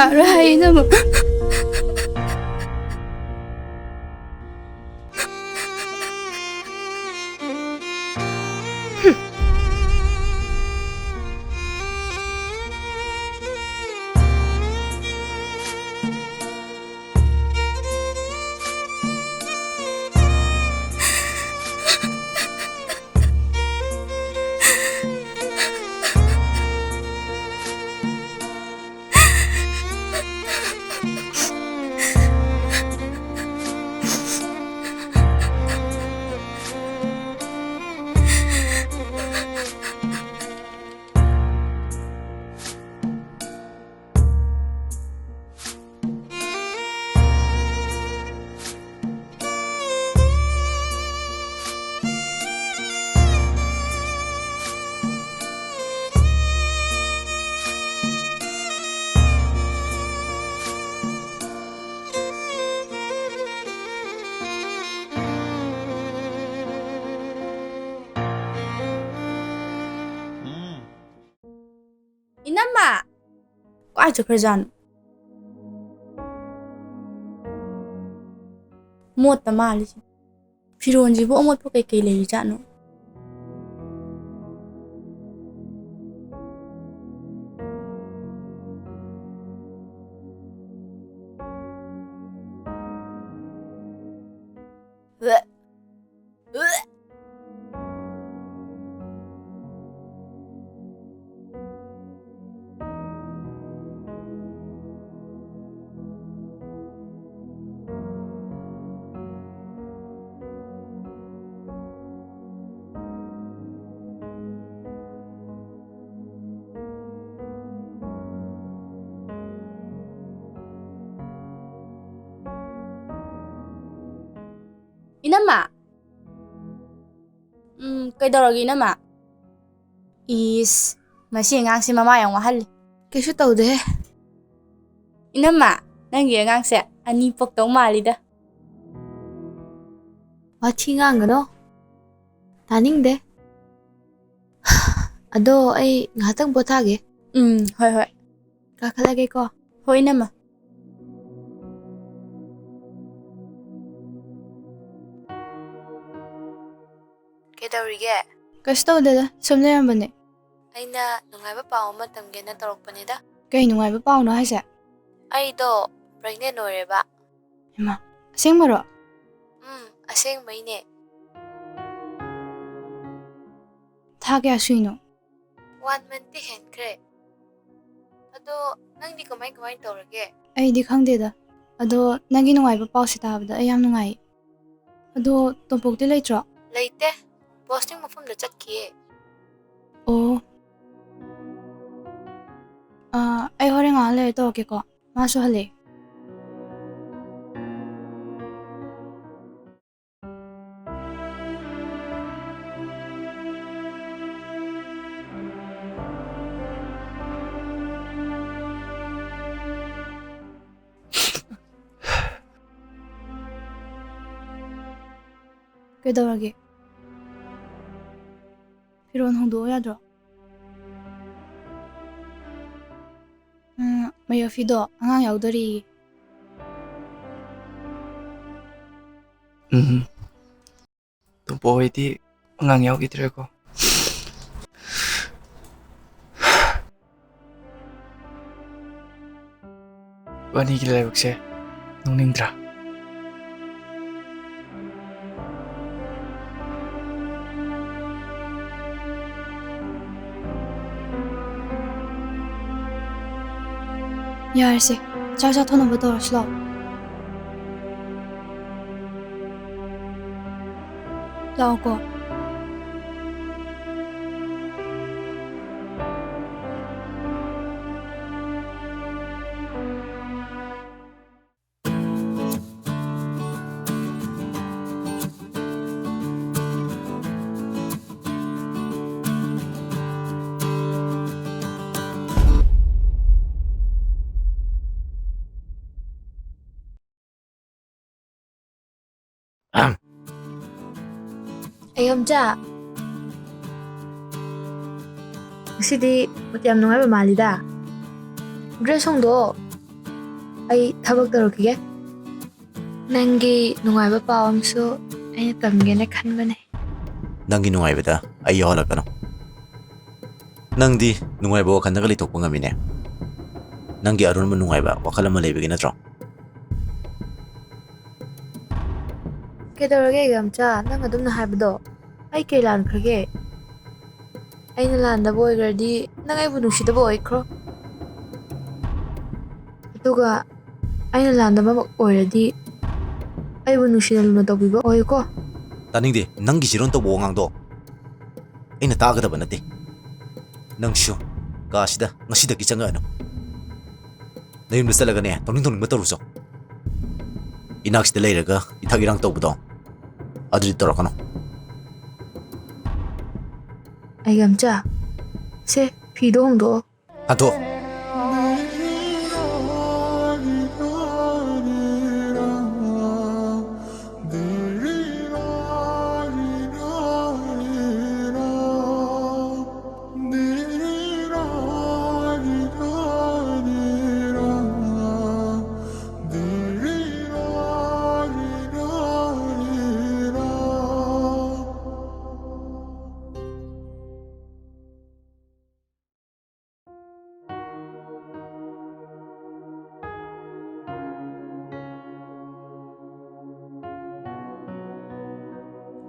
야라이는 이남마 꽈죠 그러잖아. 못다 말이지. 피로온지부 어못포 그렇게 레이잖아. 이남마 ꯀꯩꯗꯧꯔꯒꯦ 이남마 ꯃꯁꯤ ꯑꯉꯥꯡꯁꯦ ꯃꯃꯥ ꯌꯥꯝ ꯋꯥꯍꯜꯂꯤ. ꯀꯩꯁꯨ ꯇꯧꯗꯦ. 이남마 ꯅꯪꯒꯤ ꯑꯉꯥꯡꯁꯦ ꯑꯅꯤ ꯄꯣꯛꯇꯧ ꯃꯥꯜꯂꯤꯗ. ꯋꯥꯊꯤ ꯉꯥꯡꯒꯅꯣ. ꯇꯥꯅꯤꯡꯗꯦ. ꯑꯗꯣ ꯑꯩ ꯉꯥꯏꯍꯥꯛꯇꯪ ꯄꯣꯊꯥꯒꯦ. ꯍꯣꯏ ꯍꯣꯏ. ꯀꯥꯈꯠꯂꯒꯦꯀꯣ. ꯍꯣꯏ 이남마. ꯀꯩꯗꯧꯔꯤꯒꯦ? ꯀꯩꯁꯨ ꯇꯧꯗꯦꯗ ꯁꯨꯝ ꯂꯩꯔꯝꯕꯅꯦ. ꯑꯩꯅ ꯅꯨꯡꯉꯥꯏꯕ ꯄꯥꯎ ꯑꯃ ꯇꯝꯒꯦꯅ ꯇꯧꯔꯛꯄꯅꯤꯗ. ꯀꯩ ꯅꯨꯡꯉꯥꯏꯕ ꯄꯥꯎꯅꯣ ꯍꯥꯏꯁꯦ? ꯑꯩꯗꯣ ꯄ꯭ꯔꯦꯒꯅꯦꯟ ꯑꯣꯏꯔꯦꯕ. ꯏꯃꯥ ꯑꯁꯦꯡꯕꯔꯣ? ꯑꯁꯦꯡꯕꯩꯅꯦ. ꯊꯥ ꯀꯌꯥ ꯁꯨꯏꯅꯣ? 1 month ꯍꯦꯟꯈ꯭ꯔꯦ. ꯑꯗꯣ ꯅꯪꯗꯤ ꯀꯃꯥꯏ ꯇꯧꯔꯒꯦ? ꯑꯩꯗꯤ ꯈꯪꯗꯦꯗ. ꯑꯗꯣ ꯅꯪꯒꯤ ꯅꯨꯡꯉꯥꯏꯕ ꯄꯥꯎꯁꯦ ꯇꯥꯕꯗ ꯑꯩ ꯌꯥꯝ ꯅꯨꯡꯉꯥꯏ. ꯑꯗꯣ ꯇꯣꯝꯄꯣꯛꯇꯤ ꯂꯩꯇ꯭ꯔꯣ? ꯂꯩꯇꯦ. ꯄꯣꯁꯇꯤꯡ ꯃꯐꯝꯗ ꯆꯠꯈꯤꯌꯦ. ꯑꯣ. ꯑꯩ ꯍꯣꯔꯦꯟ ꯉꯥꯏꯍꯥꯛ ꯂꯩꯔ ꯇꯧꯔꯛꯀꯦꯀꯣ. ꯃꯥꯁꯨ ꯍꯜꯂꯛꯑꯦ. ꯀꯩꯗꯧꯔꯒꯦ? ꯐꯤꯔꯣꯟ ꯍꯣꯡꯗꯣꯛꯑꯣ ꯌꯥꯗ꯭ꯔꯣ? ꯃꯌꯣꯐꯤꯗꯣ ꯑꯉꯥꯡ ꯌꯥꯎꯗꯣꯔꯤꯌꯦ. ꯇꯣꯝꯄꯣ ꯍꯣꯏꯗꯤ ꯑꯉꯥꯡ ꯌꯥꯎꯈꯤꯗ꯭ꯔꯦꯀꯣ. ꯏꯕꯥꯅꯤꯒꯤ ꯂꯥꯏꯕꯛꯁꯦ ꯅꯣꯛꯅꯤꯡꯗ꯭ꯔꯥ? ꯌꯥꯔꯁꯦ. ꯆꯥꯛ ꯆꯥꯊꯣꯛꯅꯕ ꯇꯧꯔꯁꯤ ꯂꯥꯛꯑꯣ. ꯂꯥꯛꯑꯣꯀꯣ. ꯑꯩꯌꯣꯝꯆꯥ, ꯉꯁꯤꯗꯤ ꯃꯇ ꯌꯥꯝ ꯅꯨꯡꯉꯥꯏꯕ ꯃꯥꯜꯂꯤꯗ. ꯗ꯭ꯔꯦꯁ ꯍꯣꯡꯗꯣꯛꯑꯣ. ꯑꯩ ꯊꯕꯛ ꯇꯧꯔꯛꯈꯤꯒꯦ. ꯅꯪꯒꯤ ꯅꯨꯡꯉꯥꯏꯕ ꯄꯥꯎ ꯑꯃꯁꯨ ꯑꯩꯅ ꯇꯝꯒꯦꯅ ꯈꯟꯕꯅꯦ. ꯅꯪꯒꯤ ꯅꯨꯡꯉꯥꯏꯕꯗ ꯑꯩ ꯌꯥꯎꯍꯜꯂꯛꯀꯅꯣ. ꯅꯪꯗꯤ ꯅꯨꯡꯉꯥꯏꯕ ꯋꯥꯈꯜꯗꯒ ꯂꯩꯊꯣꯛꯄ ꯉꯝꯃꯤꯅꯦ. ꯅꯪꯒꯤ ꯑꯔꯨꯟꯕ ꯅꯨꯡꯉꯥꯏꯕ ꯋꯥꯈꯜ ꯑꯃ ꯂꯩꯕꯒꯤ ꯅꯠꯇ꯭ꯔꯣ? ꯀꯩꯗꯧꯔꯒꯦ ꯑꯩꯌꯣꯝꯆꯥ? ꯅꯪ ꯑꯗꯨꯝꯅ ꯍꯥꯏꯕꯗꯣ ꯑꯩ ꯀꯩ ꯂꯥꯟꯈ꯭ꯔꯒꯦ? ꯑꯩꯅ ꯂꯥꯟꯗꯕ ꯑꯣꯏꯈ꯭ꯔꯗꯤ ꯅꯪ ꯑꯩꯕꯨ ꯅꯨꯡꯁꯤꯗꯕ ꯑꯣꯏꯈ꯭ꯔꯣ. ꯑꯗꯨꯒ ꯑꯩꯅ ꯂꯥꯟꯗꯕ ꯑꯣꯏꯔꯗꯤ ꯑꯩꯕꯨ ꯅꯨꯡꯁꯤꯅ ꯂꯨꯅ ꯇꯧꯕꯤꯕ ꯑꯣꯏꯌꯨꯀꯣ. ꯇꯥꯅꯤꯡꯗꯦ ꯅꯪꯒꯤ ꯆꯤꯔꯣꯟ ꯇꯧꯕ ꯋꯥꯉꯥꯡꯗꯣ. ꯑꯩꯅ ꯇꯥꯒꯗꯕ ꯅꯠꯇꯦ. ꯅꯪꯁꯨ ꯀꯥꯁꯤꯗ ꯉꯁꯤꯗꯒꯤ ꯆꯪꯉꯛꯑꯅꯨ. ꯅꯌꯨꯝꯗ ꯆꯠꯂꯒꯅꯦ ꯇꯧꯅꯤꯡ ꯇꯧꯅꯤꯡꯕ ꯇꯧꯔꯨꯆꯣ. ꯏꯅꯥꯛꯁꯤꯗ ꯂꯩꯔꯒ ꯏꯊꯛ ꯏꯔꯥꯡ ꯇꯧꯕꯗꯣ ꯑꯗꯨꯗꯤ ꯇꯧꯔꯛꯀꯅꯣ. ꯑꯩꯌꯣꯝꯆꯥ, ꯁꯦ ꯐꯤꯗꯣ ꯍꯣꯡꯗꯣꯛꯑꯣ. ꯍꯟꯊꯣ.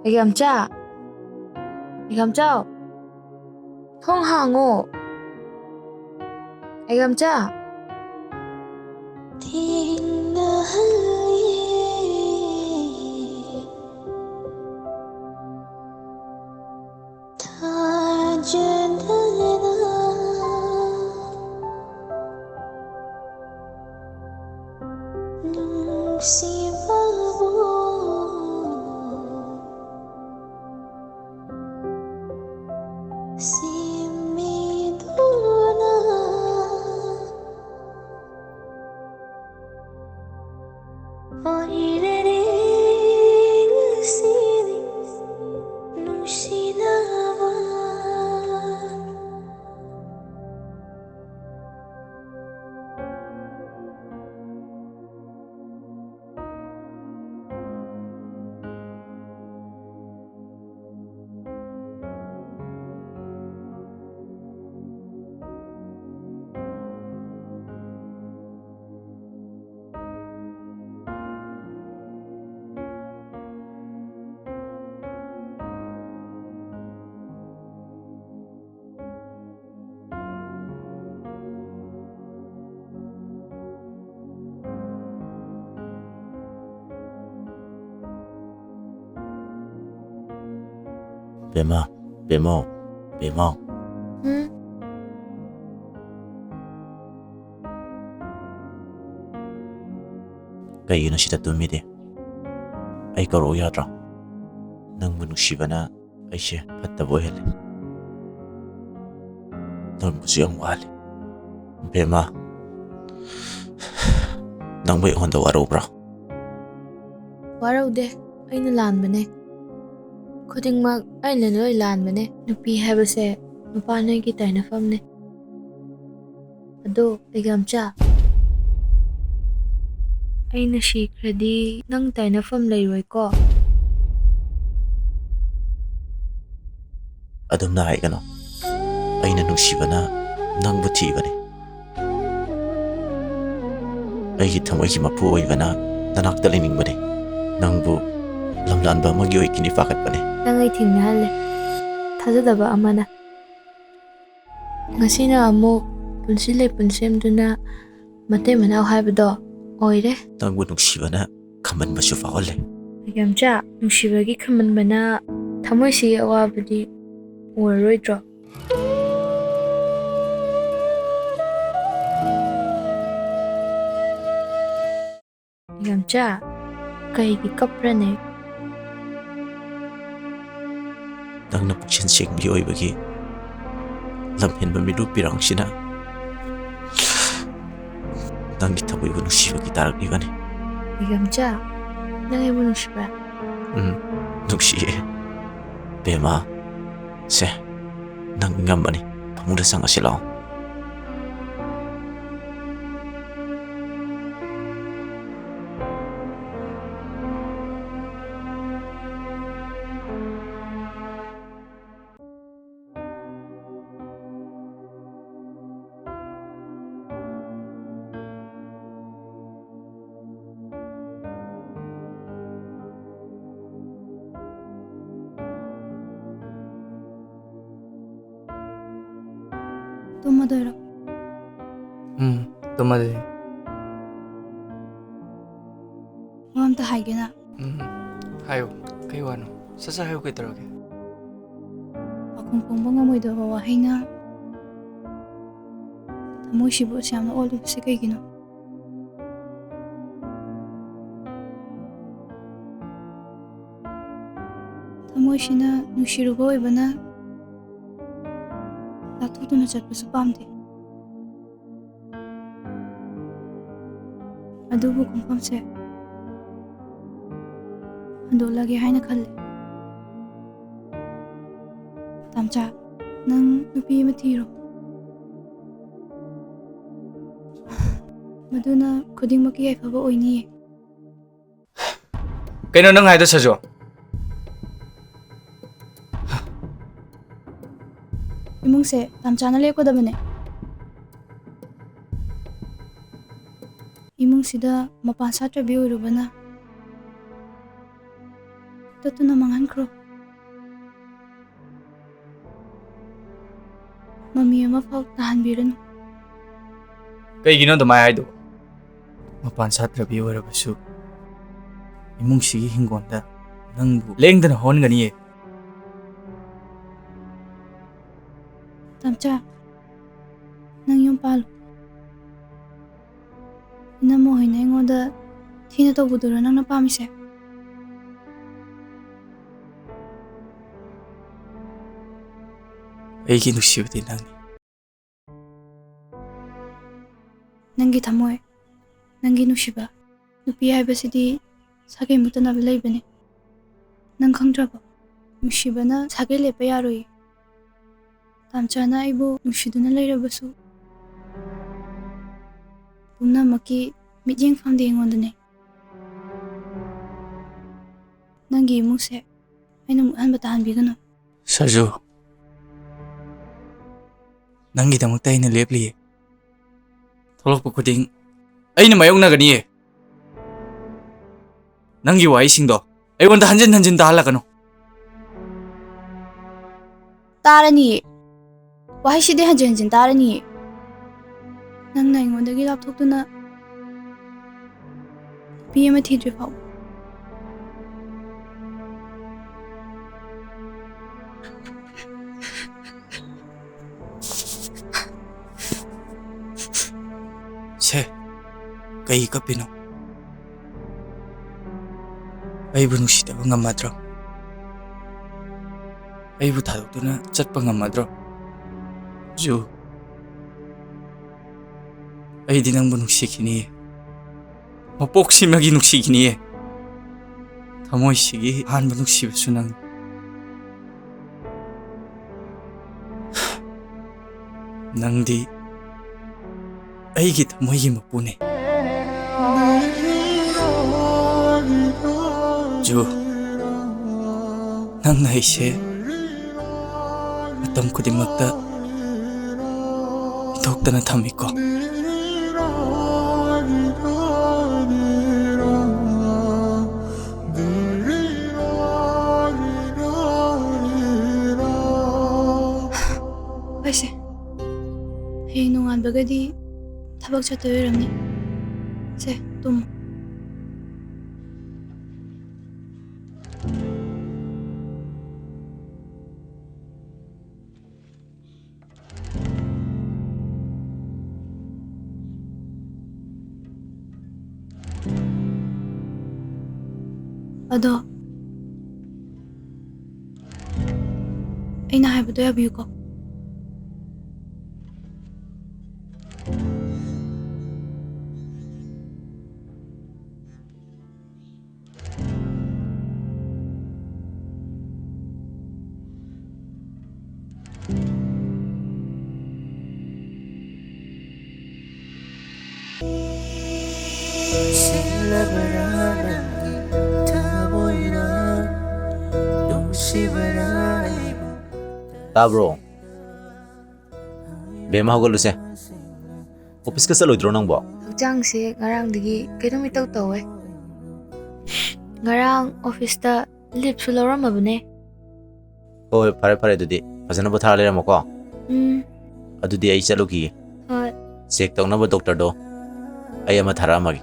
ꯑꯩꯌꯣꯝꯆꯥ, ꯑꯩꯌꯣꯝꯆꯥ, ꯊꯣꯡ ꯍꯥꯡꯉꯣ. ꯑꯩꯌꯣꯝꯆꯥ. ꯕꯦꯝꯃ, ꯕꯦꯝꯃꯧ, ꯕꯦꯝꯃꯧ. ꯀꯩꯒꯤꯅꯣ ꯁꯤꯗ ꯇꯨꯝꯃꯤꯗꯤ? ꯑꯩ ꯀꯧꯔꯛꯎ ꯌꯥꯗ꯭ꯔꯣ? ꯅꯪꯕꯨ ꯅꯨꯡꯁꯤꯕꯅ ꯑꯩꯁꯦ ꯐꯠꯇꯕ ꯑꯣꯏꯍꯜꯂꯤ. ꯅꯪꯕꯨꯁꯨ ꯌꯥꯝ ꯋꯥꯍꯜꯂꯤ. ꯕꯦꯝꯃ, ꯅꯪꯕꯨ ꯑꯩꯉꯣꯟꯗ ꯋꯥꯔꯧꯕ꯭ꯔꯣ? ꯋꯥꯔꯧꯗꯦ. ꯑꯩꯅ ꯂꯥꯟꯕꯅꯦ. ꯈꯨꯗꯤꯡꯃꯛ ꯑꯩꯅ ꯂꯣꯏ ꯂꯥꯟꯕꯅꯦ. ꯅꯨꯄꯤ ꯍꯥꯏꯕꯁꯦ ꯅꯨꯄꯥ ꯅꯣꯏꯒꯤ ꯇꯥꯏꯅꯐꯝꯅꯦ. ꯑꯗꯣ ꯂꯩꯒꯥꯝꯆꯥ, ꯑꯩꯅ ꯁꯤꯈ꯭ꯔꯗꯤ ꯅꯪ ꯇꯥꯏꯅꯐꯝ ꯂꯩꯔꯣꯏꯀꯣ? ꯑꯗꯨꯝꯅ ꯍꯥꯏꯒꯅꯣ. ꯑꯩꯅ ꯅꯨꯡꯁꯤꯕꯅ ꯅꯪꯕꯨ ꯊꯤꯕꯅꯤ. ꯑꯩꯒꯤ ꯊꯃꯣꯏꯒꯤ ꯃꯄꯨ ꯑꯣꯏꯕꯅ ꯅꯅꯥꯛꯇ ꯂꯩꯅꯤꯡꯕꯅꯤ. ꯅꯪꯕꯨ ꯂꯝꯂꯥꯟꯕ ꯑꯃꯒꯤ ꯑꯣꯏꯈꯤꯅꯤ ꯄꯥꯈꯠꯄꯅꯤ. ꯅꯪ ꯑꯩ ꯊꯦꯡꯅꯍꯜꯂꯦ, ꯊꯥꯖꯗꯕ ꯑꯃꯅ. ꯉꯁꯤꯅ ꯑꯃꯨꯛ ꯄꯨꯟꯁꯤ ꯂꯩꯄꯨꯟ ꯁꯦꯝꯗꯨꯅ ꯃꯇꯩ ꯃꯅꯥꯎ ꯍꯥꯏꯕꯗꯣ ꯑꯣꯏꯔꯦ. ꯅꯪꯕꯨ ꯅꯨꯡꯁꯤꯕꯅ ꯈꯝꯕꯟꯕꯁꯨ ꯐꯥꯎꯍꯜꯂꯦ. ꯂꯩꯒꯥꯝꯆꯥ, ꯅꯨꯡꯁꯤꯕꯒꯤ ꯈꯝꯕꯟꯕꯅ ꯊꯃꯣꯏꯁꯤꯒꯤ ꯑꯋꯥꯕꯗꯤ ꯑꯣꯏꯔꯔꯣꯏꯗ꯭ꯔꯣ? ꯂꯩꯒꯥꯝꯆꯥ, ꯀꯩꯒꯤ ꯀꯞꯄ꯭ꯔꯅꯦ? ꯅꯪꯅ ꯄꯨꯛꯆꯦꯜ ꯁꯦꯡꯕꯤ ꯑꯣꯏꯕꯒꯤ ꯂꯝꯍꯦꯟꯕ ꯃꯤꯠꯂꯨ ꯄꯤꯔꯥꯡꯁꯤꯅ ꯅꯪꯒꯤ ꯊꯃꯣꯏꯕꯨ ꯅꯨꯡꯁꯤꯕꯒꯤ ꯇꯥꯔꯛꯂꯤꯕꯅꯤ. ꯂꯩꯒꯥꯝꯆꯥ, ꯅꯪ ꯑꯩꯕꯨ ꯅꯨꯡꯁꯤꯕ꯭ꯔꯥ? ꯅꯨꯡꯁꯤꯌꯦ. ꯕꯦꯝꯃ, ꯁꯦ, ꯅꯪ ꯉꯝꯕꯅꯤ. ꯐꯃꯨꯡꯗ ꯆꯪꯉꯁꯤ ꯂꯥꯛꯑꯣ. ꯇꯨꯝꯃꯗꯣꯏꯔꯣ? ꯇꯨꯝꯃꯗꯣꯏꯅꯤ. ꯋꯥ ꯑꯝꯇ ꯍꯥꯏꯒꯦꯅ. ꯍꯥꯏꯌꯨ. ꯀꯩ ꯋꯥꯅꯣ? ꯁꯠ ꯍꯥꯏꯌꯨ, ꯀꯩꯗꯧꯔꯒꯦ? ꯄꯥꯈꯨꯝ ꯐꯣꯡꯕ ꯉꯝꯃꯣꯏꯗꯕ ꯋꯥꯍꯩꯅ ꯊꯃꯣꯏꯁꯤꯕꯨ ꯑꯁꯨꯌꯥꯝꯅ ꯑꯣꯜꯂꯤꯕꯁꯤ ꯀꯩꯒꯤꯅꯣ? ꯊꯃꯣꯏꯁꯤꯅ ꯅꯨꯡꯁꯤꯔꯨꯕ ꯑꯣꯏꯕꯅ ꯂꯥꯞꯊꯣꯛꯇꯨꯅ ꯆꯠꯄꯁꯨ ꯄꯥꯝꯗꯦ. ꯑꯗꯨꯕꯨ ꯈꯣꯡꯐꯝꯁꯦ ꯍꯟꯗꯣꯛꯂꯒꯦ ꯍꯥꯏꯅ ꯈꯜꯂꯦ. ꯇꯥꯝꯆꯥ, ꯅꯪ ꯅꯨꯄꯤ ꯑꯃ ꯊꯤꯔꯣ. ꯃꯗꯨꯅ ꯈꯨꯗꯤꯡꯃꯛꯀꯤ ꯌꯥꯏꯐꯕ ꯑꯣꯏꯅꯤꯌꯦ. ꯀꯩꯅꯣ ꯅꯪ ꯍꯥꯏꯗꯣ, ꯁꯖꯣ? ꯏꯃꯨꯡꯁꯦ ꯇꯥꯝꯆꯥꯅ ꯂꯦꯞꯀꯗꯕꯅꯦ. ꯏꯃꯨꯡꯁꯤꯗ ꯃꯄꯥꯟ ꯁꯥꯠꯇ꯭ꯔꯕꯤ ꯑꯣꯏꯔꯨꯕꯅ ꯇꯠꯇꯨꯅ ꯃꯥꯡꯍꯟꯈ꯭ꯔꯣ. ꯃꯃꯤ ꯑꯃꯐꯥꯎ ꯇꯥꯍꯟꯕꯤꯔꯅꯨ. ꯀꯩꯒꯤꯅꯣ ꯑꯗꯨꯃꯥꯏꯅ ꯍꯥꯏꯗꯣ? ꯃꯄꯥꯟ ꯁꯥꯠꯇ꯭ꯔꯕꯤ ꯑꯣꯏꯔꯕꯁꯨ ꯏꯃꯨꯡꯁꯤꯒꯤ ꯍꯤꯡꯒꯣꯜꯗ ꯅꯪꯕꯨ ꯂꯦꯡꯗꯅ ꯍꯧꯍꯟꯒꯅꯤꯌꯦ. ꯇꯥꯝꯆꯥ, ꯅꯪ ꯌꯨꯝ ꯄꯥꯜꯂꯨ. ꯏꯅꯝꯃ ꯍꯣꯏꯅ ꯑꯩꯉꯣꯟꯗ ꯊꯤꯅ ꯇꯧꯕꯗꯨꯔꯣ ꯅꯪꯅ ꯄꯥꯝꯃꯤꯁꯦ? ꯑꯩꯒꯤ ꯅꯨꯡꯁꯤꯕꯗꯤ ꯅꯪꯅꯤ. ꯅꯪꯒꯤ ꯊꯃꯣꯏ, ꯅꯪꯒꯤ ꯅꯨꯡꯁꯤꯕ. ꯅꯨꯄꯤ ꯍꯥꯏꯕꯁꯤꯗꯤ ꯁꯥꯒꯩ ꯃꯨꯠꯇꯅꯕ ꯂꯩꯕꯅꯦ. ꯅꯪ ꯈꯪꯗ꯭ꯔꯕꯣ? ꯅꯨꯡꯁꯤꯕꯅ ꯁꯥꯒꯩ ꯂꯦꯞꯄ ꯌꯥꯔꯣꯏꯌꯦ. ꯇꯥꯝꯆꯥꯅ ꯑꯩꯕꯨ ꯅꯨꯡꯁꯤꯗꯨꯅ ꯂꯩꯔꯕꯁꯨ ꯄꯨꯝꯅꯃꯛꯀꯤ ꯃꯤꯠꯌꯦꯡ ꯐꯪꯗꯦ ꯑꯩꯉꯣꯟꯗꯅꯦ. ꯅꯪꯒꯤ ꯏꯃꯨꯡꯁꯦ ꯑꯩꯅ ꯃꯨꯠꯍꯟꯕ ꯇꯥꯍꯟꯕꯤꯒꯅꯨ. ꯁꯔꯖꯨ, ꯅꯪꯒꯤꯗꯃꯛꯇ ꯑꯩꯅ ꯂꯦꯞꯂꯤꯌꯦ. ꯊꯣꯛꯂꯛꯄ ꯈꯨꯗꯤꯡ ꯑꯩꯅ ꯃꯥꯌꯣꯛꯅꯒꯅꯤꯌꯦ. ꯅꯪꯒꯤ ꯋꯥꯍꯩꯁꯤꯡꯗꯣ ꯑꯩꯉꯣꯟꯗ ꯍꯟꯖꯤꯟ ꯍꯟꯖꯤꯟ ꯇꯥꯍꯜꯂꯛꯀꯅꯨ. ꯇꯥꯔꯅꯤꯌꯦ. ꯋꯥꯍꯩꯁꯤꯗꯤ ꯍꯟꯖꯤꯟ ꯍꯟꯖꯤꯟ ꯇꯥꯔꯅꯤꯌꯦ. ꯅꯪꯅ ꯑꯩꯉꯣꯟꯗꯒꯤ ꯂꯥꯞꯊꯣꯛꯇꯨꯅ ꯅꯨꯄꯤ ꯑꯃ ꯊꯤꯗ꯭ꯔꯤ ꯐꯥꯎꯕ. ꯁꯦ, ꯀꯩ ꯀꯞꯄꯤꯅꯣ? ꯑꯩꯕꯨ ꯅꯨꯡꯁꯤꯗꯕ ꯉꯝꯃꯗ꯭ꯔꯣ? ꯑꯩꯕꯨ ꯊꯥꯗꯣꯛꯇꯨꯅ ꯆꯠꯄ ꯉꯝꯃꯗ꯭ꯔꯣ? ꯖꯨ, ꯑꯩꯗꯤ ꯅꯪꯕꯨ ꯅꯨꯡꯁꯤꯈꯤꯅꯤꯌꯦ. ꯃꯄꯣꯛꯁꯤꯃꯒꯤ ꯅꯨꯡꯁꯤꯈꯤꯅꯤꯌꯦ. ꯊꯃꯣꯏꯁꯤꯒꯤ ꯑꯍꯥꯟꯕ ꯅꯨꯡꯁꯤꯕꯁꯨ ꯅꯪ, ꯅꯪꯗꯤ ꯑꯩꯒꯤ ꯊꯃꯣꯏꯒꯤ ꯃꯄꯨꯅꯦ ꯖꯨ ꯅꯪꯅ ꯑꯩꯁꯦ ꯃꯇꯝ ꯈꯨꯗꯤꯡꯃꯛꯇ ꯊꯣꯛꯇꯅ ꯊꯝꯃꯤꯀꯣ ꯍꯣꯏꯁꯦ ꯍꯌꯦꯡ ꯅꯣꯡꯉꯥꯟꯕꯒꯗꯤ ꯊꯕꯛ ꯆꯠꯇꯣꯏ ꯑꯣꯏꯔꯝꯅꯤ ꯁꯦ ꯇꯨꯝꯃꯣ ꯑꯗꯣ ꯑꯩꯅ ꯍꯥꯏꯕꯗꯣ ꯌꯥꯕꯤꯌꯨꯀꯣ ꯇꯥꯕ꯭ꯔꯣ ꯕꯦꯝꯃ ꯍꯧꯒꯠꯂꯨꯁꯦ ꯑꯣꯐꯤꯁꯀ ꯆꯠꯂꯣꯏꯗ꯭ꯔꯣ ꯅꯪꯕꯣ ꯍꯛꯆꯥꯡꯁꯦ ꯉꯔꯥꯡꯗꯒꯤ ꯀꯩꯅꯣꯝ ꯏꯇꯧ ꯇꯧꯋꯦ ꯉꯔꯥꯡ ꯑꯣꯐꯤꯁꯇ ꯂꯤꯞꯁꯨ ꯂꯧꯔꯝꯃꯕꯅꯦ ꯍꯣꯏ ꯐꯔꯦ ꯐꯔꯦ ꯑꯗꯨꯗꯤ ꯐꯖꯅ ꯄꯣꯊꯥꯔ ꯂꯩꯔꯝꯃꯣꯀꯣ ꯎꯝ ꯑꯗꯨꯗꯤ ꯑꯩ ꯆꯠꯂꯨꯈꯤꯒꯦ ꯍꯣꯏ ꯆꯦꯛ ꯇꯧꯅꯕ ꯗꯣꯛꯇꯔꯗꯣ ꯑꯩ ꯑꯃ ꯊꯥꯔꯛꯑꯝꯃꯒꯦ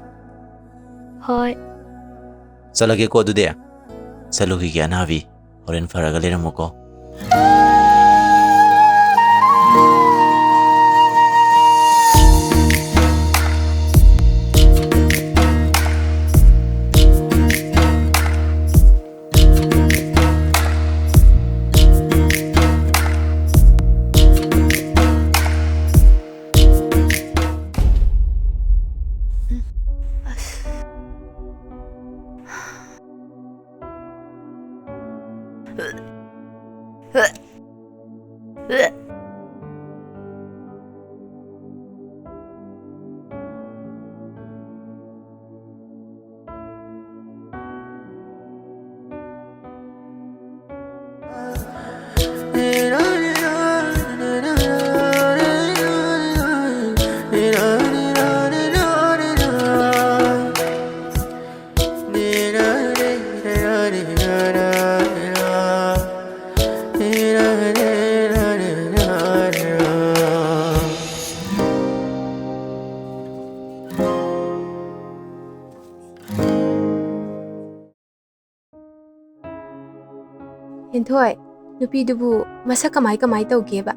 ꯍꯣꯏ ꯆꯠꯂꯒꯦꯀꯣ ꯑꯗꯨꯗꯤ ꯆꯠꯂꯨꯈꯤꯒꯦ ꯑꯅꯥꯕꯤ ꯍꯣꯔꯦꯟ ꯐꯔꯒ ꯂꯩꯔꯝꯃꯣꯀꯣ ꯍꯦꯟꯊꯣꯏ ꯅꯨꯄꯤꯗꯨꯕꯨ ꯃꯁꯛ ꯀꯃꯥꯏ ꯇꯧꯒꯦꯕ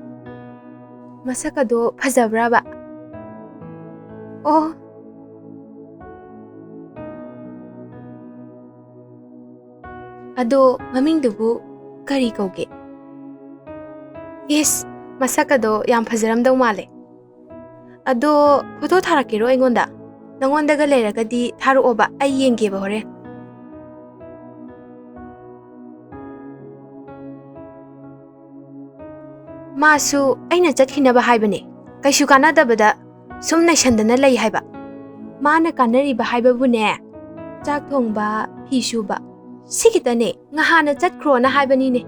ꯃꯁꯛ ꯑꯗꯣ ꯐꯖꯕ꯭ꯔꯕ ꯑꯣ ꯑꯗꯣ ꯃꯃꯤꯡꯗꯨꯕꯨ ꯀꯔꯤ ꯀꯧꯒꯦ ꯏꯁ ꯃꯁꯛ ꯑꯗꯣ ꯌꯥꯝ ꯐꯖꯔꯝꯗꯧ ꯃꯥꯜꯂꯦ ꯑꯗꯣ ꯐꯣꯇꯣ ꯊꯥꯔꯛꯀꯦꯔꯣ ꯑꯩꯉꯣꯟꯗ ꯅꯪꯉꯣꯟꯗꯒ ꯂꯩꯔꯒꯗꯤ ꯊꯥꯔꯛꯑꯣꯕ ꯑꯩ ꯌꯦꯡꯒꯦꯕ ꯍꯣꯔꯦꯟ ꯃꯥꯁꯨ ꯑꯩꯅ ꯆꯠꯈꯤꯅꯕ ꯍꯥꯏꯕꯅꯦ ꯀꯩꯁꯨ ꯀꯥꯟꯅꯗꯕꯗ ꯁꯨꯝ ꯅꯩꯁꯟꯗꯅ ꯂꯩ ꯍꯥꯏꯕ ꯃꯥꯅ ꯀꯥꯟꯅꯔꯤꯕ ꯍꯥꯏꯕꯕꯨꯅꯦ ꯆꯥꯛ ꯊꯣꯡꯕ ꯐꯤ ꯁꯨꯕ ꯁꯤꯈꯤꯇꯅꯦ ꯉꯍꯥꯟꯅ ꯆꯠꯈ꯭ꯔꯣꯅ ꯍꯥꯏꯕꯅꯤꯅꯦ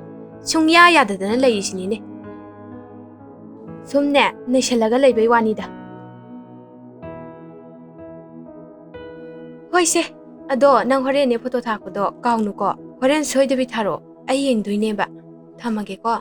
ꯁꯨꯡꯌꯥ ꯌꯥꯗꯗꯅ ꯂꯩꯔꯤꯁꯤꯅꯤꯅꯦ ꯁꯨꯝꯅꯦ ꯅꯩꯁꯜꯂꯒ ꯂꯩꯕꯩ ꯋꯥꯅꯤꯗ ꯍꯣꯏꯁꯦ ꯑꯗꯣ ꯅꯪ ꯍꯣꯔꯦꯟꯅꯦ ꯐꯣꯇꯣ ꯊꯥꯔꯛꯄꯗꯣ ꯀꯥꯎꯅꯨꯀꯣ ꯍꯣꯔꯦꯟ ꯁꯣꯏꯗꯕꯤ ꯊꯥꯔꯛꯑꯣ ꯑꯩ ꯌꯦꯡꯗꯣꯏꯅꯦꯕ ꯊꯝꯃꯒꯦꯀꯣ